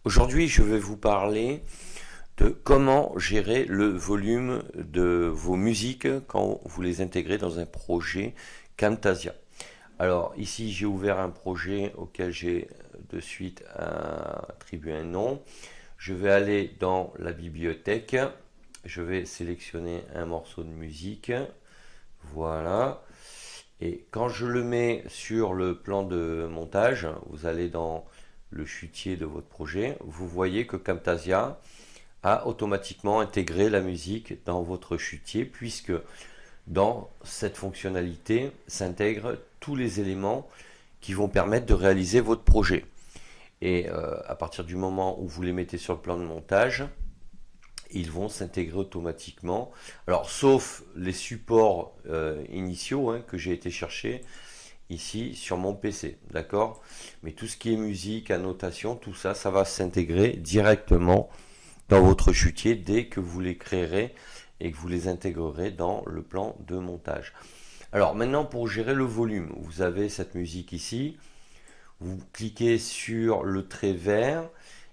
Aujourd'hui, je vais vous parler de comment gérer le volume de vos musiques quand vous les intégrez dans un projet Camtasia. Alors ici, j'ai ouvert un projet auquel j'ai de suite attribué un nom. Je vais aller dans la bibliothèque. Je vais sélectionner un morceau de musique. Voilà. Et quand je le mets sur le plan de montage, vous allez dans le chutier de votre projet, vous voyez que Camtasia a automatiquement intégré la musique dans votre chutier, puisque dans cette fonctionnalité s'intègrent tous les éléments qui vont permettre de réaliser votre projet. Et à partir du moment où vous les mettez sur le plan de montage, ils vont s'intégrer automatiquement. Alors, sauf les supports initiaux que j'ai été chercher ici sur mon PC, d'accord? Mais tout ce qui est musique, annotation, tout ça, ça va s'intégrer directement dans votre chutier dès que vous les créerez et que vous les intégrerez dans le plan de montage. Alors maintenant, pour gérer le volume, vous avez cette musique ici. Vous cliquez sur le trait vert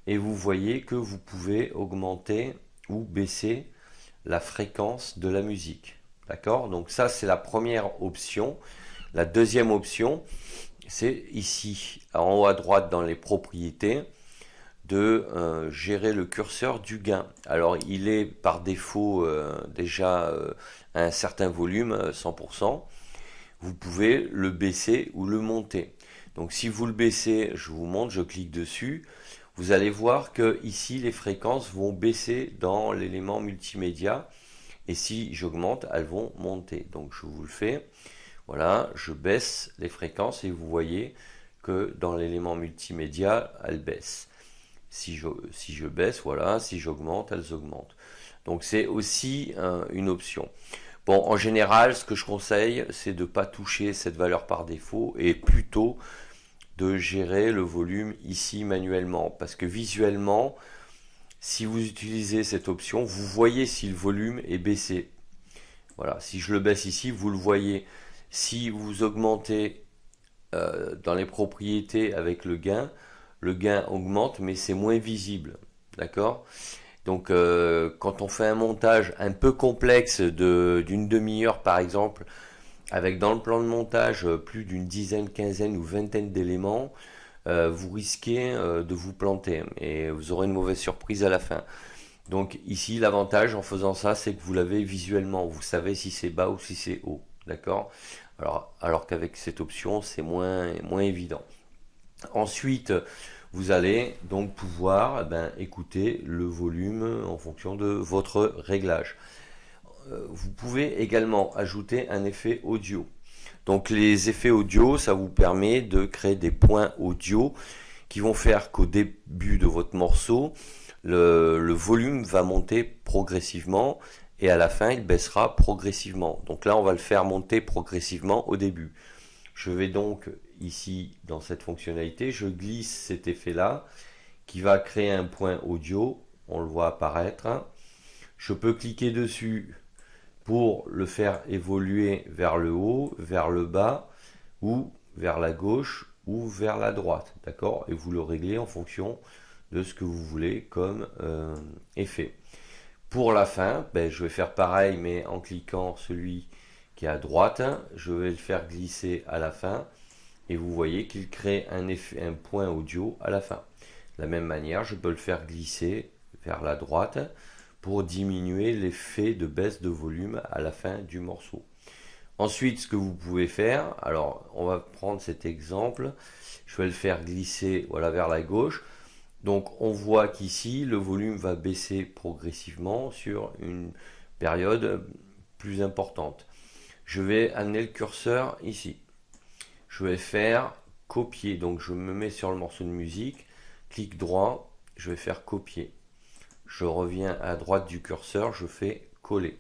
et vous voyez que vous pouvez augmenter ou baisser la fréquence de la musique. D'accord? Donc ça, c'est la première option. La deuxième option, c'est ici, en haut à droite dans les propriétés, de gérer le curseur du gain. Alors, il est par défaut déjà à un certain volume, 100%. Vous pouvez le baisser ou le monter. Donc, si vous le baissez, je vous montre, je clique dessus. Vous allez voir que ici, les fréquences vont baisser dans l'élément multimédia. Et si j'augmente, elles vont monter. Donc, je vous le fais. Voilà, je baisse les fréquences et vous voyez que dans l'élément multimédia, elles baissent. Si je baisse, voilà, si j'augmente, elles augmentent. Donc c'est aussi une option. Bon, en général, ce que je conseille, c'est de ne pas toucher cette valeur par défaut et plutôt de gérer le volume ici manuellement. Parce que visuellement, si vous utilisez cette option, vous voyez si le volume est baissé. Voilà, si je le baisse ici, vous le voyez. Si vous augmentez dans les propriétés avec le gain augmente, mais c'est moins visible. D'accord? Donc, quand on fait un montage un peu complexe d'une demi-heure, par exemple, avec dans le plan de montage plus d'une dizaine, quinzaine ou vingtaine d'éléments, vous risquez de vous planter et vous aurez une mauvaise surprise à la fin. Donc ici, l'avantage en faisant ça, c'est que vous l'avez visuellement. Vous savez si c'est bas ou si c'est haut. D'accord? Alors qu'avec cette option, c'est moins évident. Ensuite, vous allez donc pouvoir écouter le volume en fonction de votre réglage. Vous pouvez également ajouter un effet audio. Donc les effets audio, ça vous permet de créer des points audio qui vont faire qu'au début de votre morceau, le volume va monter progressivement et à la fin, il baissera progressivement. Donc là, on va le faire monter progressivement au début. Je vais donc ici dans cette fonctionnalité, je glisse cet effet là qui va créer un point audio, on le voit apparaître. Je peux cliquer dessus pour le faire évoluer vers le haut, vers le bas ou vers la gauche ou vers la droite, d'accord? Et vous le réglez en fonction de ce que vous voulez comme effet. Pour la fin, je vais faire pareil mais en cliquant celui qui est à droite, je vais le faire glisser à la fin et vous voyez qu'il crée un point audio à la fin. De la même manière, je peux le faire glisser vers la droite pour diminuer l'effet de baisse de volume à la fin du morceau. Ensuite, ce que vous pouvez faire, alors on va prendre cet exemple, je vais le faire glisser voilà, vers la gauche. Donc on voit qu'ici, le volume va baisser progressivement sur une période plus importante. Je vais amener le curseur ici. Je vais faire copier. Donc je me mets sur le morceau de musique, clic droit, je vais faire copier. Je reviens à droite du curseur, je fais coller.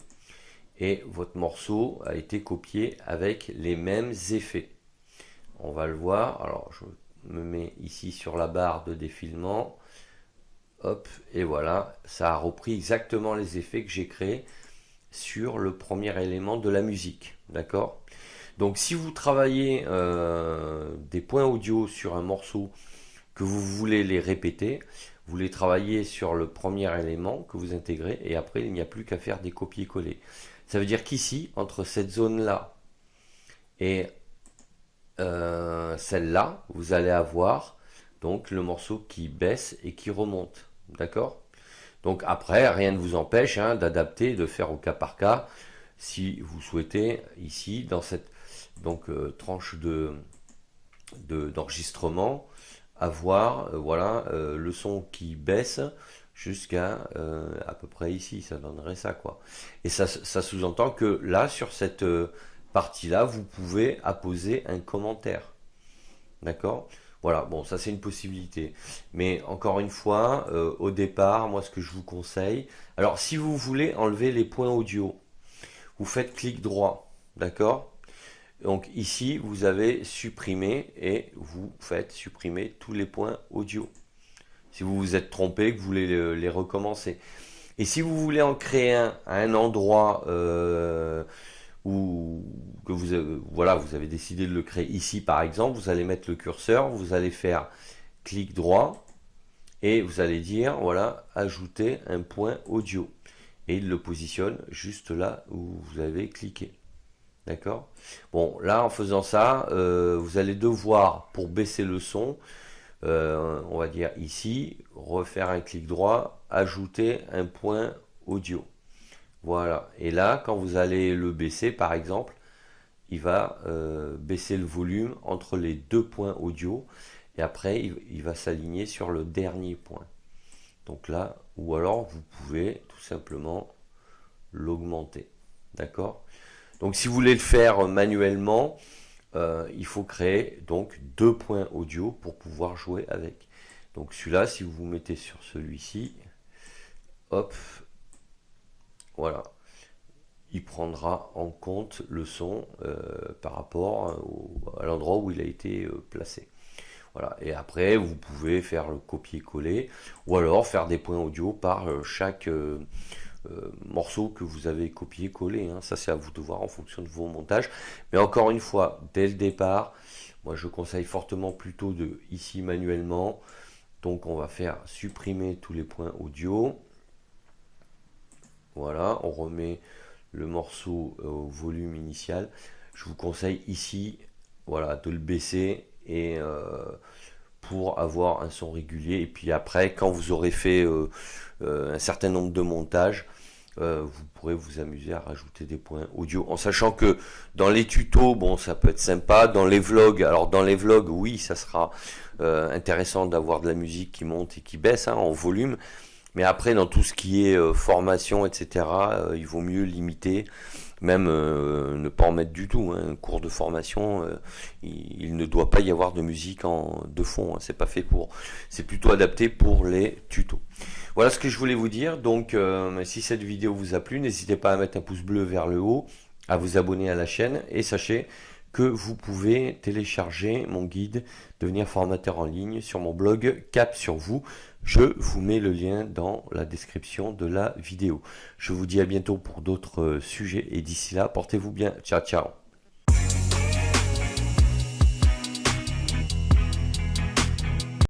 Et votre morceau a été copié avec les mêmes effets. On va le voir. Alors je me mets ici sur la barre de défilement. Hop, et voilà, ça a repris exactement les effets que j'ai créés sur le premier élément de la musique. D'accord? Donc si vous travaillez des points audio sur un morceau que vous voulez les répéter, Vous voulez travailler sur le premier élément que vous intégrez et après il n'y a plus qu'à faire des copier-coller. Ça veut dire qu'ici, entre cette zone-là et celle-là, vous allez avoir donc le morceau qui baisse et qui remonte. D'accord? Donc après, rien ne vous empêche d'adapter, de faire au cas par cas, si vous souhaitez, ici, dans cette tranche d'enregistrement, avoir voilà, le son qui baisse jusqu'à à peu près ici, ça donnerait ça quoi. Et ça sous-entend que là, sur cette partie-là, vous pouvez apposer un commentaire. D'accord? Voilà, bon, ça c'est une possibilité. Mais encore une fois, au départ, moi ce que je vous conseille, alors si vous voulez enlever les points audio, vous faites clic droit, d'accord? Donc ici, vous avez supprimé et vous faites supprimer tous les points audio. Si vous vous êtes trompé, que vous voulez les recommencer. Et si vous voulez en créer un à un endroit où que voilà, vous avez décidé de le créer ici par exemple, vous allez mettre le curseur, vous allez faire clic droit et vous allez dire voilà, ajouter un point audio. Et il le positionne juste là où vous avez cliqué. D'accord? Bon, là, en faisant ça, vous allez devoir, pour baisser le son, on va dire ici, refaire un clic droit, ajouter un point audio. Voilà. Et là, quand vous allez le baisser, par exemple, il va baisser le volume entre les deux points audio. Et après, il va s'aligner sur le dernier point. Donc là, ou alors, vous pouvez tout simplement l'augmenter. D'accord? Donc si vous voulez le faire manuellement, il faut créer donc deux points audio pour pouvoir jouer avec. Donc celui-là, si vous vous mettez sur celui-ci, hop, voilà, il prendra en compte le son par rapport à l'endroit où il a été placé. Voilà. Et après, vous pouvez faire le copier-coller ou alors faire des points audio par chaque morceau que vous avez copié-collé. Ça, c'est à vous de voir en fonction de vos montages. Mais encore une fois, dès le départ, moi, je conseille fortement plutôt de ici manuellement. Donc, on va faire supprimer tous les points audio. Voilà, on remet le morceau au volume initial. Je vous conseille ici, voilà, de le baisser et pour avoir un son régulier. Et puis après, quand vous aurez fait un certain nombre de montages, vous pourrez vous amuser à rajouter des points audio, en sachant que dans les tutos, bon, ça peut être sympa. Dans les vlogs, alors dans les vlogs, oui, ça sera intéressant d'avoir de la musique qui monte et qui baisse en volume. Mais après, dans tout ce qui est formation, etc., il vaut mieux limiter, même ne pas en mettre du tout. Un cours de formation, il ne doit pas y avoir de musique de fond. C'est pas fait pour. C'est plutôt adapté pour les tutos. Voilà ce que je voulais vous dire. Donc, si cette vidéo vous a plu, n'hésitez pas à mettre un pouce bleu vers le haut, à vous abonner à la chaîne et sachez que vous pouvez télécharger mon guide devenir formateur en ligne sur mon blog Cap sur vous. Je vous mets le lien dans la description de la vidéo. Je vous dis à bientôt pour d'autres sujets et d'ici là, portez-vous bien. Ciao, ciao.